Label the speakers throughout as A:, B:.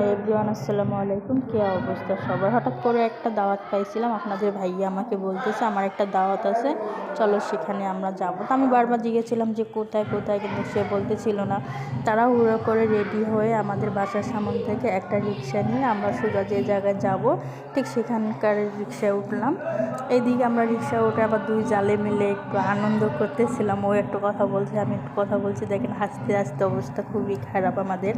A: Hi everyone, আসসালামু আলাইকুম। কী অবস্থা সবার? হঠাৎ করে একটা দাওয়াত পাইছিলাম। আপনাদের ভাইয়া আমাকে বলতেছে আমার একটা দাওয়াত আছে, চলো সেখানে আমরা যাব। তো আমি বারবার জিজ্ঞেছিলাম যে কোথায় কোথায়, কিন্তু সে বলতেছিল না। তাড়াহুড়ো করে রেডি হয়ে আমাদের বাসার সামনে থেকে একটা রিক্সা নিয়ে আমরা সোজা যে জায়গায় যাব ঠিক সেখানকার রিক্সায় উঠলাম। এইদিকে আমরা রিক্সা উঠে আবার দুই জালে মিলে একটু আনন্দ করতেছিলাম। ও একটু কথা বলছে, আমি একটু কথা বলছি। দেখেন হাসতে হাসতে অবস্থা খুবই খারাপ আমাদের।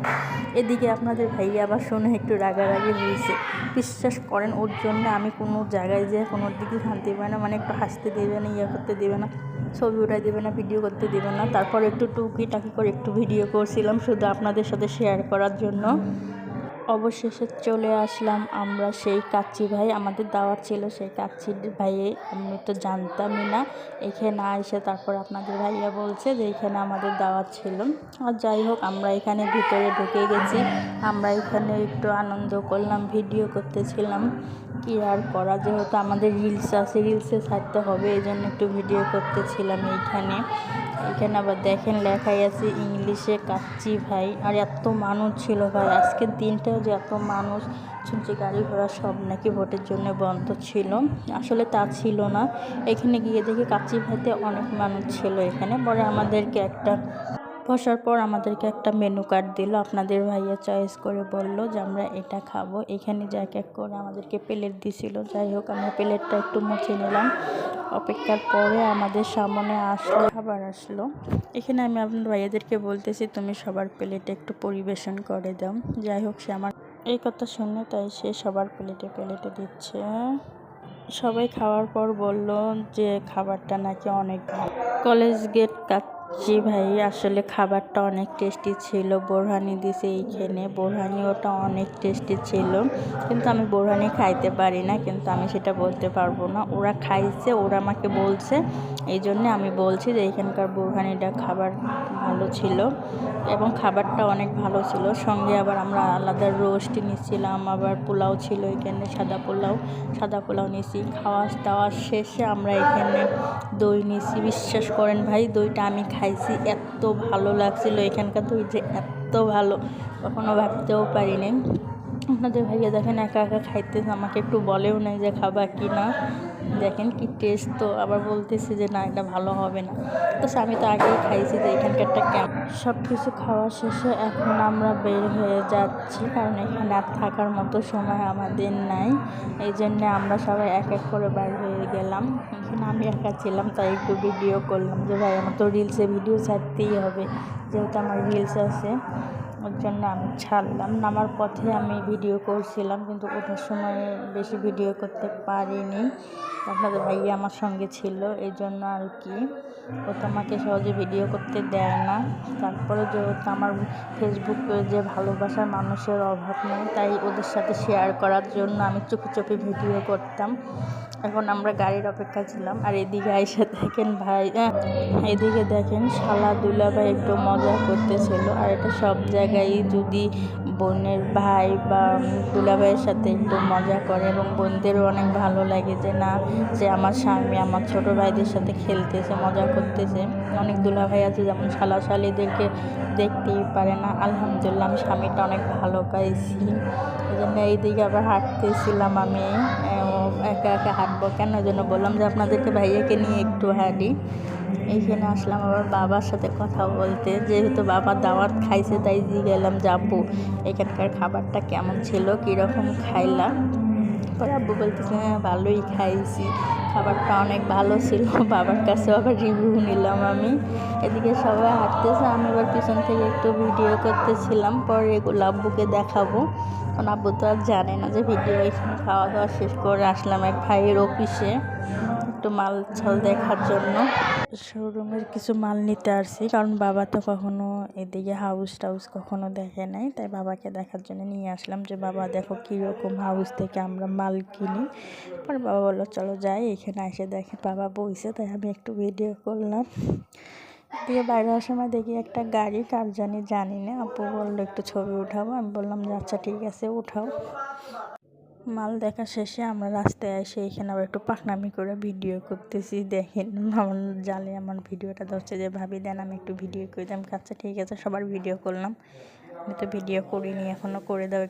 A: এদিকে আপনাদের ভাইয়া আবার শুনে একটু রাগারাগি হয়েছে। বিশ্বাস করেন, ওর জন্য আমি কোনো জায়গায় যেয়ে কোনো দিকে শান্তি পাই না। মানে একটু হাসতে দেবে না, ইয়ে করতে দেবে না, ছবি উঠাই দেবে না, ভিডিও করতে দেবে না। তারপর একটু টুকিটাকি করে একটু ভিডিও করছিলাম শুধু আপনাদের সাথে শেয়ার করার জন্য। অবশেষে চলে আসলাম আমরা সেই কাচ্চি ভাই, আমাদের দাওয়াত ছিল সেই কাচ্চি ভাইয়ে। আমি তো জানতামই না। এখানে এসে তারপর আপনাদের ভাইয়া বলছে যে এখানে আমাদের দাওয়াত ছিল। আর যাই হোক, আমরা এখানে ভিতরে ঢুকে গেছি। আমরা এখানে একটু আনন্দ করলাম, ভিডিও করতেছিলাম। কি আর করা, যেহেতু আমাদের রিলস আছে, রিলসে ছাড়তে হবে, এই জন্য একটু ভিডিও করতেছিলাম এইখানে। এখানে আবার দেখেন লেখাই আছে ইংলিশে কাচ্চি ভাই। আর এত মানুষ ছিল ভাই, আজকের দিনটাও যে এত মানুষ, শুনছি গাড়ি ঘোড়া সব নাকি ভোটের জন্য বন্ধ ছিল। আসলে তা ছিল না। এখানে গিয়ে দেখি কাচ্চি ভাইতে অনেক মানুষ ছিল এখানে। পরে আমাদেরকে বসার পর আমাদেরকে একটা মেনু কার্ড দিল। আপনাদের ভাইয়া চয়েস করে বলল যে আমরা এটা খাবো। এখানে যে এক এক করে আমাদেরকে প্লেট দিছিল। যাই হোক, আমরা প্লেটটা একটু মুছে নিলাম। অপেক্ষার পরে আমাদের সামনে খাবার আসলো। এখানে আমি আপনার ভাইয়াদেরকে বলতেছি তুমি সবার প্লেটে একটু পরিবেশন করে দাও। যাই হোক, সে আমার এই কথা শুনে তাই সে সবার প্লেটে প্লেটে দিচ্ছে। সবাই খাওয়ার পর বলল যে খাবারটা নাকি অনেক ভালো। কলেজ গেট কাচ্চি ভাই, আসলে খাবারটা অনেক টেস্টি ছিল। বোরহানি দিছে এইখানে, বোরহানি ওটা অনেক টেস্টি ছিল। কিন্তু আমি বোরহানি খাইতে পারি না, কিন্তু আমি সেটা বলতে পারবো না। ওরা খাইছে, ওরা আমাকে বলছে, এই জন্যে আমি বলছি যে এখানকার বোরহানিটা খাবার ভালো ছিল এবং খাবারটা অনেক ভালো ছিল। সঙ্গে আবার আমরা আলাদা রোস্ট নিচ্ছিলাম, আবার পোলাও ছিল এখানে, সাদা পোলাও নিছি। খাওয়া দাওয়া শেষে আমরা এখানে দই নিছি। বিশ্বাস করেন ভাই, দইটা আমি খাইছি, এত ভালো লাগছিল। এখানকার দই যে এত ভালো কখনো ভাবতেও পারিনি। আপনাদের ভাইয়া দেখেন একা একা খাইতেছে, আমাকে একটু বলেও নাই যে খাবার কি না। দেখেন কি টেস্ট, তো আবার বলতেছে যে না এটা ভালো হবে না। তো আমি তো আগেই খাইছি যে এখানকারটা কেমন। সব কিছু খাওয়া শেষে এখন আমরা বের হয়ে যাচ্ছি, কারণ এখানে আর থাকার মতো সময় আমাদের নাই। এই জন্যে আমরা সবাই এক এক করে বের হয়ে গেলাম। এখানে আমি একা ছিলাম, তাই একটু ভিডিও করলাম যে ভাই আমার তো রিলসে ভিডিও ছাড়তেই হবে, যেহেতু আমার রিলস আছে, ওর জন্য আমি ছাড়লাম। নামার পথে আমি ভিডিও করছিলাম, কিন্তু ওঠার সময় বেশি ভিডিও করতে পারিনি। আপনাদের ভাইয়া আমার সঙ্গে ছিল, এই জন্য আর কি। ও তো আমাকে সহজে ভিডিও করতে দেয় না। তারপরে যেহেতু আমার ফেসবুক পেজে ভালোবাসার মানুষের অভাব নেই, তাই ওদের সাথে শেয়ার করার জন্য আমি চুপি চুপি ভিডিও করতাম। এখন আমরা গাড়ির অপেক্ষা ছিলাম। আর এদিকে আইসা দেখেন ভাই, এদিকে দেখেন শালা দুলাভাই একটু মজা করতেছিল। আর এটা সব জায়গায় যদি বোনের ভাই বা দুলাভাইয়ের সাথে একটু মজা করে এবং বোনদেরও অনেক ভালো লাগে যে না, যে আমার স্বামী আমার ছোটো ভাইদের সাথে খেলতেছে, মজা করতেছে। অনেক দুলাভাই আছে যেমন শালা শালিদেরকে দেখতেই পারে না। আলহামদুলিল্লাহ আমি স্বামীটা অনেক ভালো পাইছি। এই জন্য এইদিকে আবার হাঁটতেছিলাম আমি। একা একা হাঁটবো কেন, ওই জন্য বললাম যে আপনাদেরকে ভাইয়াকে নিয়ে একটু হাঁটি। এইখানে আসলাম আবার বাবার সাথে কথা বলতে, যেহেতু বাবা দাওয়াত খাইছে তাই গেলাম যাবো এখানকার খাবারটা কেমন ছিল, কীরকম খাইলাম। পরে আব্বু বলতেছে হ্যাঁ ভালোই খাইছি, খাবারটা অনেক ভালো ছিল। বাবার কাছেও আবার রিভিউ নিলাম আমি। এদিকে সবাই হাঁটতেছে, আমি এবার পিছন থেকে একটু ভিডিও করতেছিলাম। পরে এগুলো আব্বুকে দেখাবো, কারণ আব্বু তো আর জানে না যে ভিডিও। এখানে খাওয়া দাওয়া শেষ করে আসলাম এক ভাইয়ের অফিসে একটু মাল ছাল দেখার জন্য। শোরুমের কিছু মাল নিতে আসছি, কারণ বাবা তো কখনো এদিকে হাউস টাউস কখনো দেখে নাই, তাই বাবাকে দেখার জন্য নিয়ে আসলাম যে বাবা দেখো কীরকম হাউস থেকে আমরা মাল কিনি। পরে বাবা বললো চলো যাই। এখানে এসে দেখে বাবা বইছে, তাই আমি একটু ভিডিও করলাম। দিয়ে বাইরে আসার সময় দেখি একটা গাড়ি, কার জানি না। আপু বললো একটু ছবি উঠাবো, আমি বললাম যে আচ্ছা ঠিক আছে উঠাও। মাল দেখা শেষে আমরা রাস্তায় এসে এখানে আবার একটু পাকনামি করে ভিডিও করতেছি। দেখেন আমার জালে আমার ভিডিওটা ধরছে যে ভাবি দেন আমি একটু ভিডিও করে দিলাম। আচ্ছা ঠিক আছে, সবার ভিডিও করলাম। আমি তো ভিডিও করিনি, এখনও করে দাও।